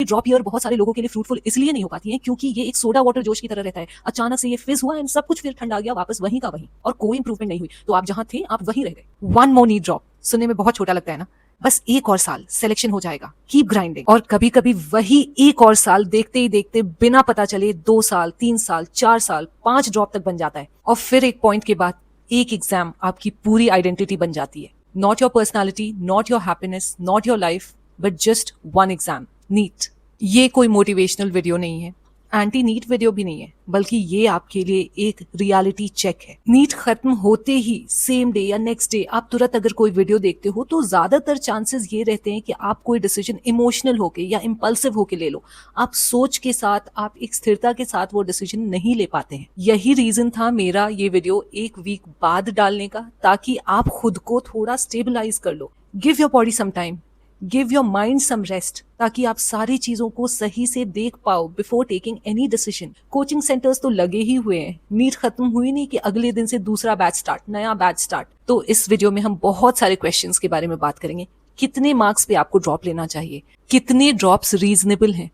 Drop year बहुत सारे लोगों के लिए फ्रूटफुल इसलिए नहीं हो पाती है क्योंकि ये एक सोडा वाटर जोश की तरह रहता है। अचानक से ये फिज हुआ एंड सब कुछ फिर ठंडा गया, वापस वहीं का वहीं, और कोई इंप्रूवमेंट नहीं हुई। तो आप जहां थे आप वहीं रह गए। वन मोर नीड ड्रॉप सुनने में बहुत छोटा लगता है ना, बस एक और साल सिलेक्शन हो जाएगा, कीप ग्राइंडिंग। और कभी कभी वही एक और साल देखते ही देखते बिना पता चले 2 साल, 3 साल, 4 साल, 5 ड्रॉप तक बन जाता है। और फिर एक पॉइंट के बाद एक एग्जाम आपकी पूरी आइडेंटिटी बन जाती है। Not your personality, not your happiness, not your life, but just one exam, NEET. ये कोई मोटिवेशनल वीडियो नहीं है, एंटी नीट वीडियो भी नहीं है, बल्कि ये आपके लिए एक रियलिटी चेक है। नीट खत्म होते ही सेम डे या नेक्स्ट डे आप तुरंत अगर कोई वीडियो देखते हो तो ज्यादातर चांसेस ये रहते हैं कि आप कोई डिसीजन इमोशनल होके या इम्पल्सिव होके ले लो। आप सोच के साथ, आप एक स्थिरता के साथ वो डिसीजन नहीं ले पाते हैं। यही रीजन था मेरा ये वीडियो एक वीक बाद डालने का, ताकि आप खुद को थोड़ा स्टेबलाइज कर लो। Give your body some time, give your mind some rest, ताकि आप सारी चीजों को सही से देख पाओ before taking any decision. Coaching centres तो लगे ही हुए हैं, नीट खत्म हुई नहीं कि अगले दिन से दूसरा बैच स्टार्ट, नया बैच स्टार्ट। तो इस वीडियो में हम बहुत सारे क्वेश्चंस के बारे में बात करेंगे। कितने मार्क्स पे आपको ड्रॉप लेना चाहिए, कितने ड्रॉप्स रीजनेबल हैं,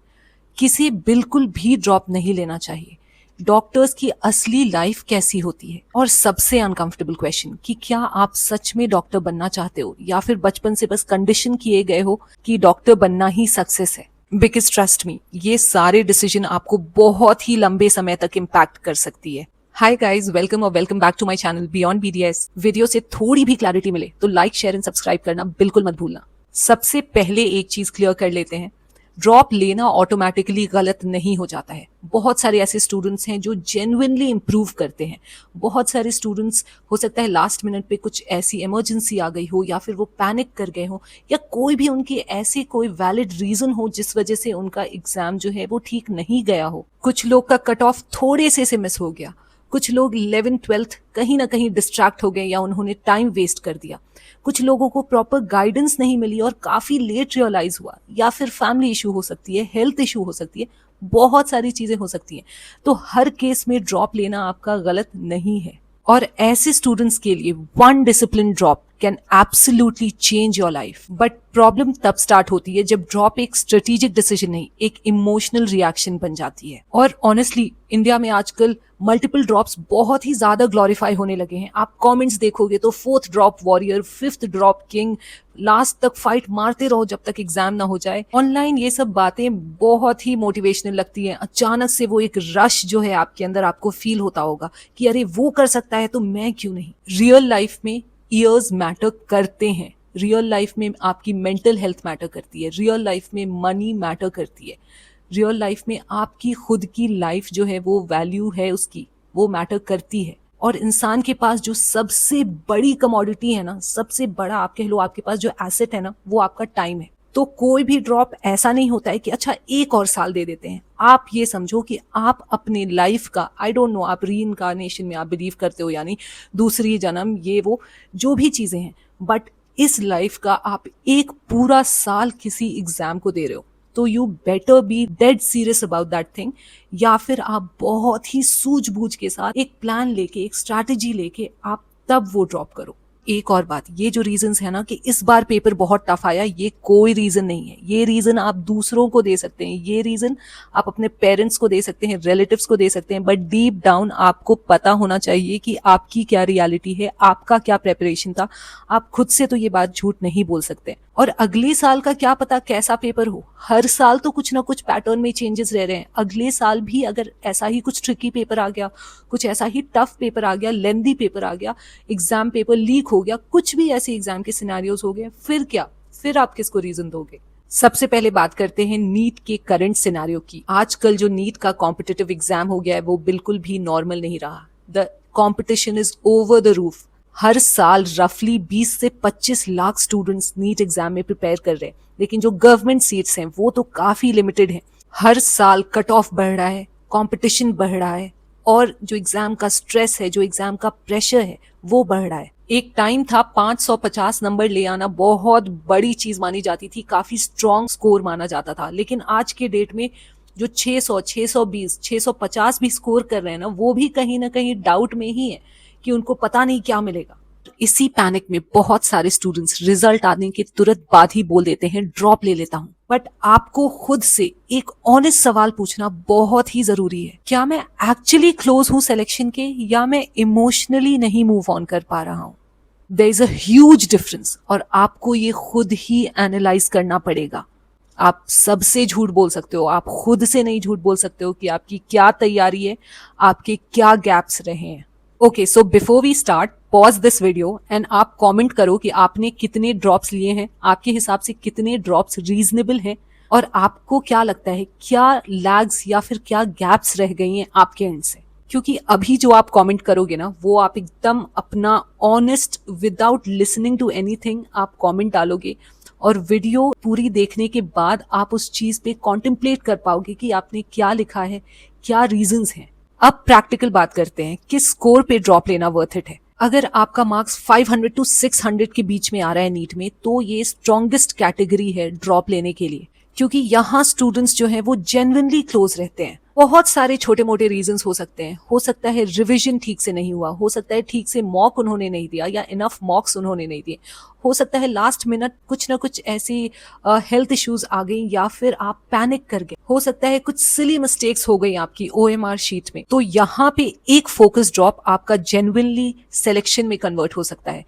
किसी बिल्कुल भी ड्रॉप नहीं लेना चाहिए, डॉक्टर्स की असली लाइफ कैसी होती है, और सबसे अनकंफर्टेबल क्वेश्चन कि क्या आप सच में डॉक्टर बनना चाहते हो या फिर बचपन से बस कंडीशन किए गए हो कि डॉक्टर बनना ही सक्सेस है। बिकॉज ट्रस्ट मी, ये सारे डिसीजन आपको बहुत ही लंबे समय तक इम्पैक्ट कर सकती है। हाय गाइस, वेलकम और welcome back to my channel beyond BDS. Video से थोड़ी भी क्लैरिटी मिले तो लाइक, शेयर एंड सब्सक्राइब करना बिल्कुल मत भूलना। सबसे पहले एक चीज क्लियर कर लेते हैं, ड्रॉप लेना ऑटोमेटिकली गलत नहीं हो जाता है। बहुत सारे ऐसे स्टूडेंट्स हैं जो जेन्युइनली इंप्रूव करते हैं। बहुत सारे स्टूडेंट्स हो सकता है लास्ट मिनट पे कुछ ऐसी इमरजेंसी आ गई हो, या फिर वो पैनिक कर गए हो, या कोई भी उनकी ऐसी कोई वैलिड रीजन हो जिस वजह से उनका एग्जाम जो है वो ठीक नहीं गया हो। कुछ लोग का कट ऑफ थोड़े से मिस हो गया, कुछ लोग 11th-12th कहीं ना कहीं डिस्ट्रैक्ट हो गए या उन्होंने टाइम वेस्ट कर दिया, कुछ लोगों को प्रॉपर गाइडेंस नहीं मिली और काफी लेट रियलाइज हुआ, या फिर फैमिली इशू हो सकती है, हेल्थ इशू हो सकती है, बहुत सारी चीजें हो सकती हैं। तो हर केस में ड्रॉप लेना आपका गलत नहीं है। और ऐसे स्टूडेंट्स के लिए one discipline drop can absolutely change your life. But problem तब स्टार्ट होती है जब ड्रॉप एक स्ट्रेटेजिक डिसीजन नहीं, एक इमोशनल रिएक्शन बन जाती है। और ऑनेस्टली इंडिया में आजकल मल्टीपल ड्रॉप्स बहुत ही ज्यादा ग्लोरीफाई होने लगे हैं। आप कमेंट्स देखोगे तो 4th drop warrior, 5th drop king, last तक फाइट मारते रहो जब तक एग्जाम ना हो जाए। ऑनलाइन ये सब बातें बहुत ही मोटिवेशनल लगती हैं। अचानक से वो एक रश जो है आपके अंदर, आपको फील होता होगा कि अरे वो कर सकता है तो मैं क्यों नहीं। रियल लाइफ में ईयर्स मैटर करते हैं, रियल लाइफ में आपकी मेंटल हेल्थ मैटर करती है, रियल लाइफ में मनी मैटर करती है, रियल लाइफ में आपकी खुद की लाइफ जो है वो वैल्यू है उसकी, वो मैटर करती है। और इंसान के पास जो सबसे बड़ी कमोडिटी है ना, सबसे बड़ा आप कह लो आपके पास जो एसेट है ना, वो आपका टाइम है। तो कोई भी ड्रॉप ऐसा नहीं होता है कि अच्छा एक और साल दे देते हैं। आप ये समझो कि आप अपने लाइफ का, आई डोंट नो आप री इनकारनेशन में आप बिलीव करते हो, यानी दूसरी जन्म, ये वो जो भी चीजें हैं, बट इस लाइफ का आप एक पूरा साल किसी एग्जाम को दे रहे हो, तो you better be dead serious about that thing. या फिर आप बहुत ही सूझबूझ के साथ एक प्लान लेके, एक स्ट्रैटेजी लेके आप तब वो ड्रॉप करो। एक और बात, ये जो रीजंस है ना कि इस बार पेपर बहुत टफ आया, ये कोई रीजन नहीं है। ये रीजन आप दूसरों को दे सकते हैं, ये रीजन आप अपने पेरेंट्स को दे सकते हैं, रिलेटिव्स को दे सकते हैं, बट डीप डाउन आपको पता होना चाहिए कि आपकी क्या रियलिटी है, आपका क्या प्रेपरेशन था। आप खुद से तो ये बात झूठ नहीं बोल सकते। और अगले साल का क्या पता कैसा पेपर हो, हर साल तो कुछ ना कुछ पैटर्न में चेंजेस रह रहे हैं। अगले साल भी अगर ऐसा ही कुछ ट्रिकी पेपर आ गया, कुछ ऐसा ही टफ पेपर आ गया, लेंदी पेपर आ गया, एग्जाम पेपर लीक हो गया, कुछ भी ऐसे एग्जाम के सिनेरियोज हो गए, फिर क्या, फिर आप किसको रीजन दोगे। सबसे पहले बात करते हैं नीट के करंट सिनेरियो की। आजकल जो नीट का कॉम्पिटिटिव एग्जाम हो गया है वो बिल्कुल भी नॉर्मल नहीं रहा। The competition is over the roof. हर साल रफली 20 से 25 लाख स्टूडेंट्स नीट एग्जाम में प्रिपेयर कर रहे हैं, लेकिन जो गवर्नमेंट सीट्स हैं वो तो काफी लिमिटेड हैं। हर साल कट ऑफ बढ़ रहा है, कंपटीशन बढ़ रहा है, और जो एग्जाम का स्ट्रेस है, जो एग्जाम का प्रेशर है, वो बढ़ रहा है। एक टाइम था 550 नंबर ले आना बहुत बड़ी चीज मानी जाती थी, काफी स्ट्रॉन्ग स्कोर माना जाता था। लेकिन आज के डेट में जो 600, 620, 650 भी स्कोर कर रहे हैं ना, वो भी कहीं ना कहीं डाउट में ही है कि उनको पता नहीं क्या मिलेगा। इसी पैनिक में बहुत सारे स्टूडेंट्स रिजल्ट आने के तुरंत बाद ही बोल देते हैं ड्रॉप ले लेता हूं। बट आपको खुद से एक ऑनेस्ट सवाल पूछना बहुत ही जरूरी है, क्या मैं एक्चुअली क्लोज हूं सिलेक्शन के, या मैं इमोशनली नहीं मूव ऑन कर पा रहा हूं। There is a huge difference और आपको ये खुद ही एनालाइज करना पड़ेगा। आप सबसे झूठ बोल सकते हो, आप खुद से नहीं झूठ बोल सकते हो कि आपकी क्या तैयारी है, आपके क्या गैप्स रहे हैं। Okay, so before we start, pause this video and आप कमेंट करो कि आपने कितने ड्रॉप्स लिए हैं, आपके हिसाब से कितने ड्रॉप्स रीजनेबल हैं, और आपको क्या लगता है क्या लैग्स या फिर क्या गैप्स रह गई हैं आपके एंड से। क्योंकि अभी जो आप कमेंट करोगे ना, वो आप एकदम अपना honest without listening to anything आप कमेंट डालोगे, और वीडियो पूरी देखने के बाद आप उस चीज पे कॉन्टेम्पलेट कर पाओगे कि आपने क्या लिखा है, क्या रीजंस हैं। अब प्रैक्टिकल बात करते हैं, किस स्कोर पे ड्रॉप लेना वर्थ इट है। अगर आपका मार्क्स 500 to 600 के बीच में आ रहा है नीट में, तो ये स्ट्रॉन्गेस्ट कैटेगरी है ड्रॉप लेने के लिए, क्योंकि यहाँ स्टूडेंट्स जो हैं वो जेन्युइनली क्लोज रहते हैं। बहुत सारे छोटे मोटे रीजंस हो सकते हैं, हो सकता है रिवीजन ठीक से नहीं हुआ, हो सकता है ठीक से मॉक उन्होंने नहीं दिया या इनफ मॉक्स उन्होंने नहीं दिए, हो सकता है लास्ट मिनट कुछ ना कुछ ऐसी हेल्थ इश्यूज आ गई, या फिर आप पैनिक कर गए, हो सकता है कुछ सिली मिस्टेक्स हो गई आपकी OMR शीट में। तो यहाँ पे एक फोकस ड्रॉप आपका जेन्युइनली सिलेक्शन में कन्वर्ट हो सकता है।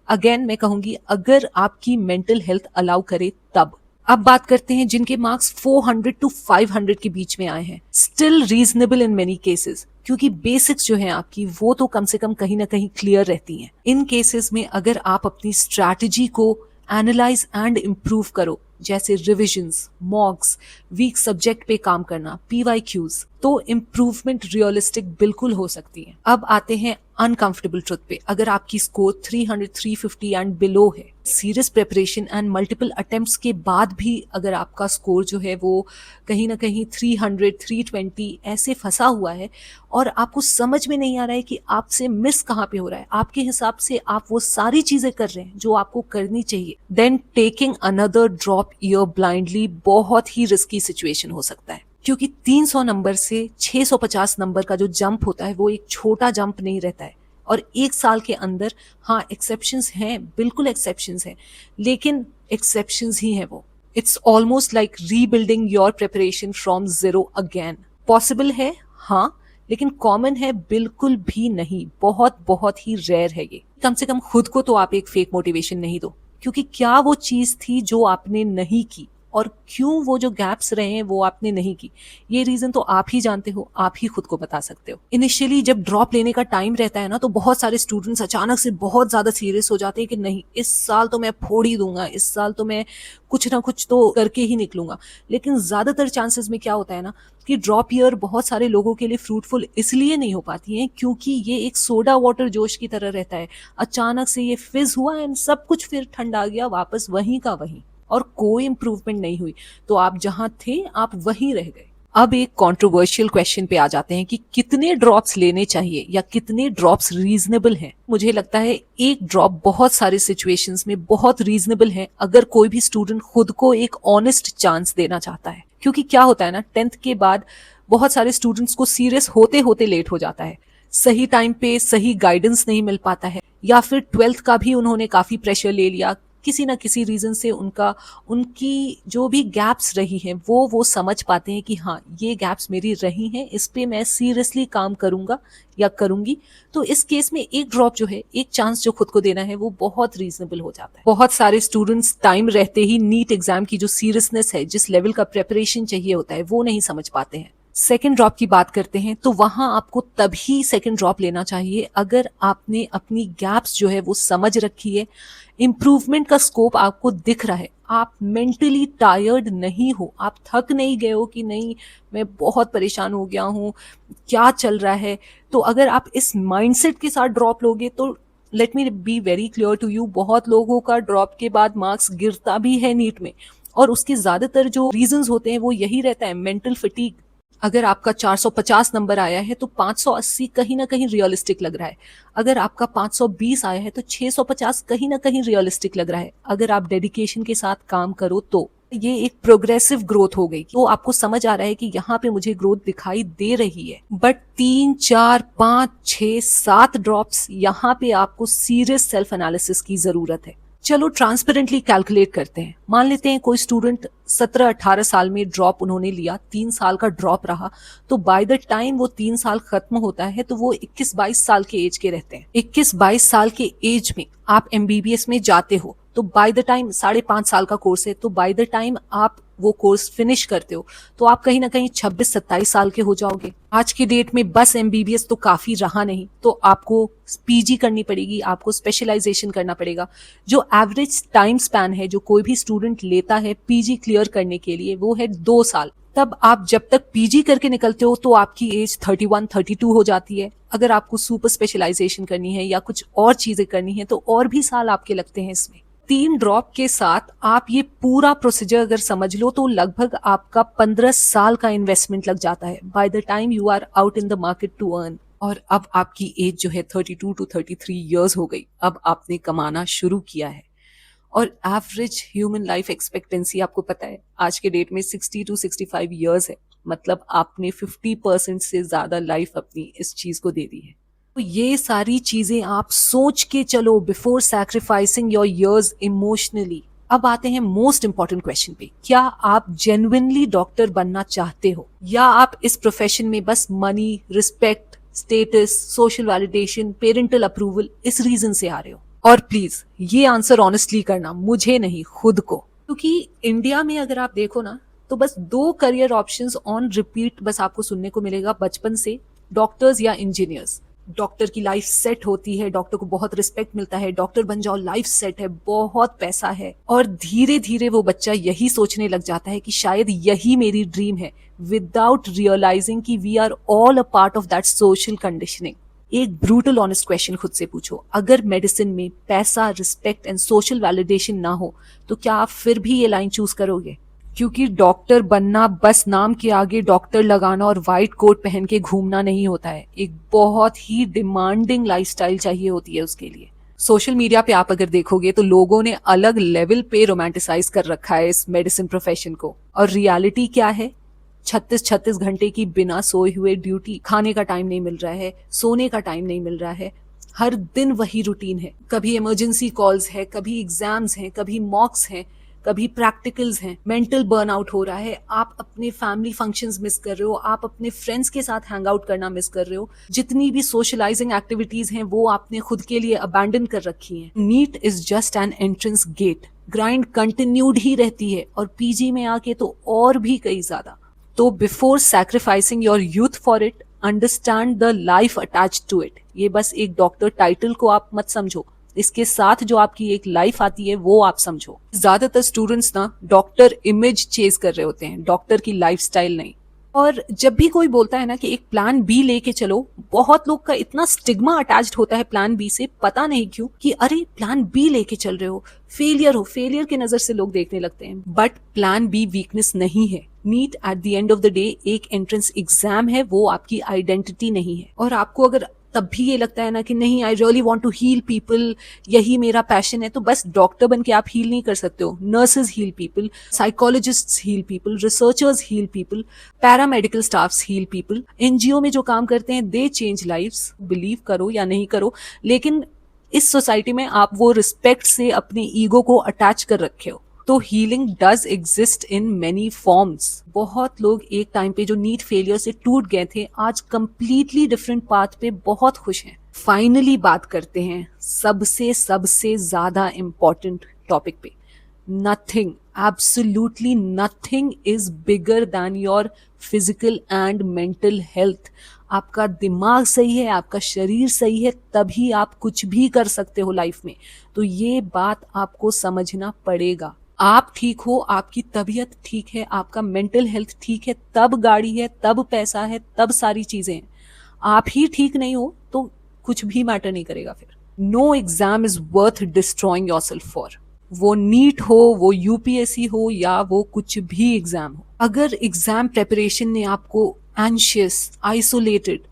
अगेन मैं कहूंगी, अगर आपकी मेंटल हेल्थ अलाउ करे तब। अब बात करते हैं जिनके मार्क्स 400 to 500 के बीच में आए हैं, still reasonable in many cases, क्योंकि बेसिक्स जो हैं आपकी वो तो कम से कम कहीं ना कहीं क्लियर रहती हैं। इन केसेस में अगर आप अपनी स्ट्रैटेजी को एनालाइज एंड इम्प्रूव करो, जैसे रिविजन्स, मॉक्स, वीक सब्जेक्ट पे काम करना, PYQs, तो इम्प्रूवमेंट रियलिस्टिक बिल्कुल हो सकती है। अब आते हैं अनकंफर्टेबल ट्रुथ पे। अगर आपकी स्कोर 300, 350 एंड बिलो है, serious preparation and multiple attempts के बाद भी अगर आपका स्कोर जो है वो कहीं ना कहीं 300, 320 ऐसे फंसा हुआ है, और आपको समझ में नहीं आ रहा है कि आपसे मिस कहाँ पे हो रहा है, आपके हिसाब से आप वो सारी चीजें कर रहे हैं जो आपको करनी चाहिए, then taking another drop year blindly बहुत ही रिस्की सिचुएशन हो सकता है। क्योंकि 300 नंबर से 650 नंबर का जो जंप होता है वो एक छोटा जंप नहीं रहता है, और एक साल के अंदर हाँ एक्सेप्शंस हैं, बिल्कुल एक्सेप्शंस हैं, लेकिन एक्सेप्शंस ही हैं वो। It's almost like rebuilding your preparation from zero again. Possible है हाँ, लेकिन कॉमन है बिल्कुल भी नहीं, बहुत बहुत ही रेयर है ये। कम से कम खुद को तो आप एक फेक मोटिवेशन नहीं दो, क्योंकि क्या वो चीज थी जो आपने नहीं की, और क्यों वो जो गैप्स रहे हैं वो आपने नहीं की, ये रीजन तो आप ही जानते हो, आप ही खुद को बता सकते हो। इनिशियली जब ड्रॉप लेने का टाइम रहता है ना, तो बहुत सारे स्टूडेंट्स अचानक से बहुत ज्यादा सीरियस हो जाते हैं कि नहीं, इस साल तो मैं फोड़ ही दूंगा, इस साल तो मैं कुछ ना कुछ तो करके ही निकलूंगा। लेकिन ज्यादातर चांसेस में क्या होता है ना, कि ड्रॉप ईयर बहुत सारे लोगों के लिए फ्रूटफुल इसलिए नहीं हो पाती है क्योंकि ये एक सोडा वाटर जोश की तरह रहता है। अचानक से ये फिज हुआ एंड सब कुछ फिर ठंडा गया, वापस वहीं का वहीं, और कोई इंप्रूवमेंट नहीं हुई, तो आप जहां थे आप वहीं रह गए। अब एक कंट्रोवर्शियल क्वेश्चन पे आ जाते हैं कि कितने ड्रॉप्स लेने चाहिए या कितने ड्रॉप्स रीजनेबल हैं। मुझे लगता है एक ड्रॉप बहुत सारे सिचुएशंस में बहुत रीजनेबल है, अगर कोई भी स्टूडेंट खुद को एक ऑनेस्ट चांस देना चाहता है। क्योंकि क्या होता है ना, 10th के बाद बहुत सारे स्टूडेंट्स को सीरियस होते होते लेट हो जाता है, सही टाइम पे सही गाइडेंस नहीं मिल पाता है, या फिर 12th का भी उन्होंने काफी प्रेशर ले लिया, किसी ना किसी रीजन से उनकी जो भी गैप्स रही हैं वो समझ पाते हैं कि हाँ ये गैप्स मेरी रही हैं, इस पे मैं सीरियसली काम करूंगा या करूंगी। तो इस केस में एक ड्रॉप जो है, एक चांस जो खुद को देना है, वो बहुत रीजनेबल हो जाता है। बहुत सारे स्टूडेंट्स टाइम रहते ही नीट एग्जाम की जो सीरियसनेस है, जिस लेवल का प्रिपरेशन चाहिए होता है, वो नहीं समझ पाते हैं। सेकेंड ड्रॉप की बात करते हैं, तो वहां आपको तभी सेकेंड ड्रॉप लेना चाहिए अगर आपने अपनी गैप्स जो है वो समझ रखी है, इंप्रूवमेंट का स्कोप आपको दिख रहा है, आप मेंटली टायर्ड नहीं हो, आप थक नहीं गए हो कि नहीं मैं बहुत परेशान हो गया हूँ, क्या चल रहा है। तो अगर आप इस माइंडसेट के साथ ड्रॉप लोगे, तो let me be very clear to you, बहुत लोगों का ड्रॉप के बाद मार्क्स गिरता भी है नीट में, और उसके ज्यादातर जो रीजंस होते हैं वो यही रहता है, मेंटल फटीग। अगर आपका 450 नंबर आया है तो 580 कहीं ना कहीं रियलिस्टिक लग रहा है, अगर आपका 520 आया है तो 650 कहीं ना कहीं रियलिस्टिक लग रहा है, अगर आप डेडिकेशन के साथ काम करो तो। ये एक प्रोग्रेसिव ग्रोथ हो गई। तो आपको समझ आ रहा है कि यहाँ पे मुझे ग्रोथ दिखाई दे रही है, बट 3, 4, 5, 6, 7 ड्रॉप्स, यहाँ पे आपको सीरियस सेल्फ एनालिसिस की जरूरत है। चलो ट्रांसपेरेंटली कैलकुलेट करते हैं। मान लेते हैं कोई स्टूडेंट 17-18 साल में ड्रॉप उन्होंने लिया, 3 साल का ड्रॉप रहा, तो बाय द टाइम वो 3 साल खत्म होता है तो वो 21-22 साल के एज के रहते हैं। 21-22 साल के एज में आप एमबीबीएस में जाते हो तो बाय द टाइम 5.5 साल का कोर्स है, तो बाय द टाइम आप वो कोर्स फिनिश करते हो तो आप कहीं ना कहीं 26-27 साल के हो जाओगे। आज की डेट में बस एमबीबीएस तो काफी रहा नहीं, तो आपको पीजी करनी पड़ेगी, आपको स्पेशलाइजेशन करना पड़ेगा। जो एवरेज टाइम स्पैन है जो कोई भी स्टूडेंट लेता है पीजी क्लियर करने के लिए, वो है 2 साल। तब आप जब तक पीजी करके निकलते हो तो आपकी एज 31-32 हो जाती है। अगर आपको सुपर स्पेशलाइजेशन करनी है या कुछ और चीजें करनी है तो और भी साल आपके लगते हैं इसमें। 3 ड्रॉप के साथ आप ये पूरा प्रोसीजर अगर समझ लो तो लगभग आपका 15 साल का इन्वेस्टमेंट लग जाता है by the time you are out in the market to earn. और अब आपकी एज जो है 32 to 33 ईयर्स हो गई, अब आपने कमाना शुरू किया है। और एवरेज ह्यूमन लाइफ एक्सपेक्टेंसी आपको पता है आज के डेट में 60 to 65 ईयर्स है, मतलब आपने 50% से ज्यादा लाइफ अपनी इस चीज को दे दी है। तो ये सारी चीजें आप सोच के चलो before sacrificing your ears emotionally. अब आते हैं मोस्ट इंपॉर्टेंट क्वेश्चन पे, क्या आप जेन्युइनली डॉक्टर बनना चाहते हो या आप इस प्रोफेशन में बस money, respect, status, social validation, parental approval इस रीजन से आ रहे हो? और प्लीज ये आंसर ऑनेस्टली करना, मुझे नहीं खुद को, क्योंकि इंडिया में अगर आप देखो ना तो बस 2 करियर ऑप्शंस ऑन रिपीट बस आपको सुनने को मिलेगा बचपन से, डॉक्टर्स या इंजीनियर्स। डॉक्टर की लाइफ सेट होती है, डॉक्टर को बहुत रिस्पेक्ट मिलता है, डॉक्टर बन जाओ लाइफ सेट है, बहुत पैसा है, और धीरे धीरे वो बच्चा यही सोचने लग जाता है कि शायद यही मेरी ड्रीम है, विदाउट रियलाइजिंग कि we are all a part of that social conditioning. एक ब्रूटल ऑनेस्ट क्वेश्चन खुद से पूछो, अगर मेडिसिन में पैसा, रिस्पेक्ट एंड सोशल वैलिडेशन ना हो तो क्या आप फिर भी ये लाइन चूज करोगे? क्योंकि डॉक्टर बनना बस नाम के आगे डॉक्टर लगाना और व्हाइट कोट पहन के घूमना नहीं होता है, एक बहुत ही डिमांडिंग लाइफस्टाइल चाहिए होती है उसके लिए। सोशल मीडिया पे आप अगर देखोगे तो लोगों ने अलग लेवल पे रोमांटिसाइज कर रखा है इस मेडिसिन प्रोफेशन को, और रियलिटी क्या है? 36-36 घंटे की बिना सोए हुए ड्यूटी, खाने का टाइम नहीं मिल रहा है, सोने का टाइम नहीं मिल रहा है, हर दिन वही रूटीन है। कभी इमरजेंसी कॉल्स है, कभी एग्जाम्स हैं, कभी मॉक्स हैं, कभी प्रैक्टिकल्स हैं, मेंटल बर्नआउट हो रहा है, आप अपने फैमिली फंक्शंस मिस कर रहे हो, आप अपने फ्रेंड्स के साथ हैंग आउट करना मिस कर रहे हो, जितनी भी सोशलाइजिंग एक्टिविटीज हैं वो आपने खुद के लिए अबैंडन कर रखी हैं। NEET is just an entrance gate, grind continued ही रहती है, और पीजी में आके तो और भी कई ज्यादा। तो before sacrificing your youth for it, understand the life attached to it. ये बस एक डॉक्टर टाइटल को आप मत समझो, इसके साथ जो आपकी एक लाइफ आती है वो आप समझो। ज्यादातर स्टूडेंट्स ना डॉक्टर इमेज चेज कर रहे होते हैं, डॉक्टर की लाइफस्टाइल नहीं। और जब भी कोई बोलता है ना कि एक प्लान बी लेके चलो, बहुत लोग का इतना स्टिग्मा अटैच्ड होता है प्लान बी से, पता नहीं क्यों, कि अरे प्लान बी लेके चल रहे हो, फेलियर हो, फेलियर की नजर से लोग देखने लगते हैं। बट प्लान बी वीकनेस नहीं है। NEET at the end of the day एक एंट्रेंस एग्जाम है, वो आपकी आइडेंटिटी नहीं है। और आपको अगर तब भी ये लगता है ना कि नहीं, I really want to heal people, यही मेरा पैशन है, तो बस डॉक्टर बन के आप हील नहीं कर सकते हो। Nurses heal people, psychologists heal people, researchers heal people, paramedical staffs heal people, NGO में जो काम करते हैं दे चेंज लाइव्स। बिलीव करो या नहीं करो, लेकिन इस सोसाइटी में आप वो रिस्पेक्ट से अपनी ईगो को अटैच कर रखे हो। तो healing does exist in many forms. बहुत लोग एक टाइम पे जो नीट फेलियर से टूट गए थे, आज कंप्लीटली डिफरेंट पाथ पे बहुत खुश हैं। फाइनली बात करते हैं सबसे सबसे ज्यादा इंपॉर्टेंट टॉपिक पे। Nothing, absolutely nothing is bigger than your physical and mental health. आपका दिमाग सही है, आपका शरीर सही है, तभी आप कुछ भी कर सकते हो लाइफ में। तो ये बात आपको समझना पड़ेगा। आप ठीक हो, आपकी तबीयत ठीक है, आपका मेंटल हेल्थ ठीक है, तब गाड़ी है, तब पैसा है, तब सारी चीजें हैं। आप ही ठीक नहीं हो तो कुछ भी मैटर नहीं करेगा फिर। No exam is worth destroying yourself for. वो नीट हो, वो यूपीएससी हो, या वो कुछ भी एग्जाम हो। अगर एग्जाम प्रेपरेशन ने आपको एंशियस, आइसोलेटेड,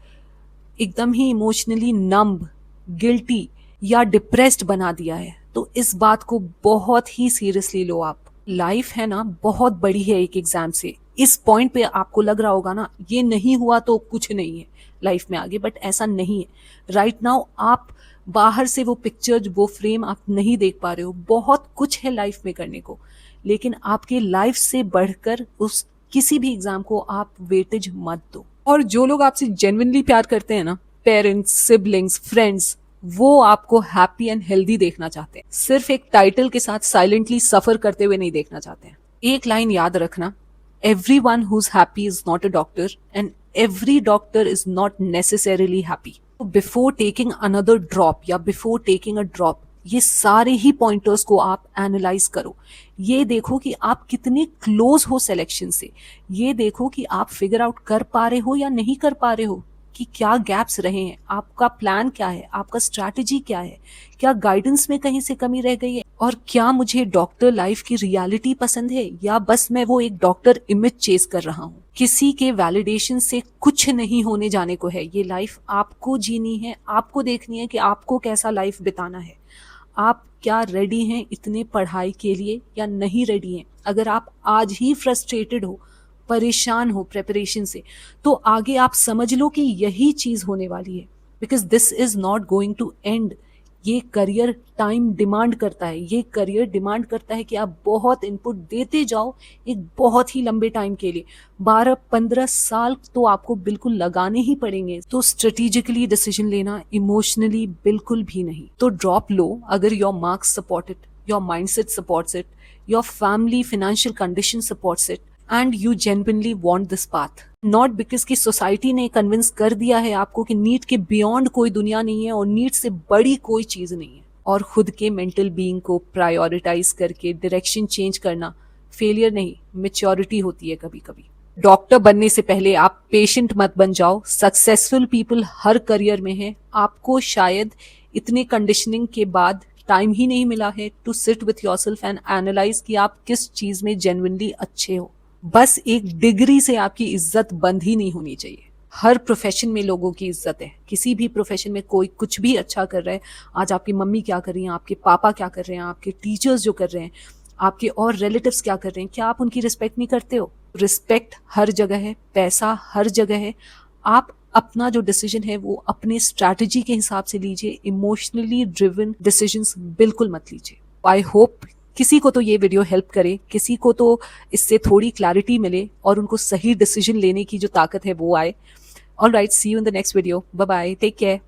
एकदम ही इमोशनली नम्ब, गिल्टी या डिप्रेस्ड बना दिया है, तो इस बात को बहुत ही सीरियसली लो आप। लाइफ है ना बहुत बड़ी है एक एग्जाम से। इस पॉइंट पे आपको लग रहा होगा ना ये नहीं हुआ तो कुछ नहीं है लाइफ में आगे, बट ऐसा नहीं है। राइट नाउ आप बाहर से वो पिक्चर वो फ्रेम आप नहीं देख पा रहे हो। बहुत कुछ है लाइफ में करने को, लेकिन आपके लाइफ से बढ़कर उस किसी भी एग्जाम को आप वेटेज मत दो। और जो लोग आपसे जेन्युइनली प्यार करते हैं ना, पेरेंट्स, सिबलिंग्स, फ्रेंड्स, वो आपको हैप्पी एंड हेल्दी देखना चाहते हैं, सिर्फ एक टाइटल के साथ साइलेंटली सफर करते हुए नहीं देखना चाहते हैं। एक लाइन याद रखना, everyone who's happy is not a doctor and every doctor is not necessarily happy. Before taking another drop या before taking a drop, ये सारे ही पॉइंटर्स को आप एनालाइज करो। ये देखो कि आप कितने क्लोज हो सिलेक्शन से। ये देखो कि आप फिगर आउट कर पा रहे हो या नहीं कर पा रहे हो, कि क्या गैप्स रहे हैं, आपका प्लान क्या है, आपका स्ट्रैटेजी क्या है, क्या गाइडेंस में कहीं से कमी रह गई है, और क्या मुझे डॉक्टर लाइफ की रियलिटी पसंद है या बस मैं वो एक डॉक्टर इमेज चेस कर रहा हूँ। किसी के वैलिडेशन से कुछ नहीं होने जाने को है। ये लाइफ आपको जीनी है, आपको देखनी है कि आपको कैसा लाइफ बिताना है। आप क्या रेडी हैं इतने पढ़ाई के लिए या नहीं रेडी हैं? अगर आप आज ही फ्रस्ट्रेटेड हो, परेशान हो प्रेपरेशन से, तो आगे आप समझ लो कि यही चीज होने वाली है, because this is not going to end. ये करियर टाइम डिमांड करता है, ये करियर डिमांड करता है कि आप बहुत इनपुट देते जाओ एक बहुत ही लंबे टाइम के लिए। 12-15 साल तो आपको बिल्कुल लगाने ही पड़ेंगे। तो स्ट्रेटेजिकली डिसीजन लेना, इमोशनली बिल्कुल भी नहीं। तो ड्रॉप लो अगर your marks support it, your mindset supports it, your family financial condition supports it, and you genuinely want this path. Not because की सोसाइटी ने कन्विंस कर दिया है आपको कि नीट के बियॉन्ड कोई दुनिया नहीं है और नीट से बड़ी कोई चीज नहीं है। और खुद के मेंटल बीइंग को प्रायोरिटाइज करके डायरेक्शन चेंज करना फेलियर नहीं, मैच्योरिटी होती है कभी कभी। डॉक्टर बनने से पहले आप पेशेंट मत बन जाओ। सक्सेसफुल पीपल हर करियर में है। आपको शायद इतने कंडीशनिंग के बाद टाइम ही नहीं मिला है to sit with yourself and analyse कि आप किस चीज में जेन्युइनली अच्छे हो। बस एक डिग्री से आपकी इज्जत बंद ही नहीं होनी चाहिए। हर प्रोफेशन में लोगों की इज्जत है। किसी भी प्रोफेशन में कोई कुछ भी अच्छा कर रहा है, आज आपकी मम्मी क्या कर रही हैं, आपके पापा क्या कर रहे हैं, आपके टीचर्स जो कर रहे हैं, आपके और रिलेटिव्स क्या कर रहे हैं, क्या आप उनकी रिस्पेक्ट नहीं करते हो? रिस्पेक्ट हर जगह है, पैसा हर जगह है। आप अपना जो डिसीजन है वो अपने स्ट्रैटेजी के हिसाब से लीजिए। इमोशनली ड्रिवन डिसीजंस बिल्कुल मत लीजिए। आई होप किसी को तो ये वीडियो हेल्प करे, किसी को तो इससे थोड़ी क्लैरिटी मिले और उनको सही डिसीजन लेने की जो ताकत है वो आए। Alright, see you in the next video. Bye bye, take care.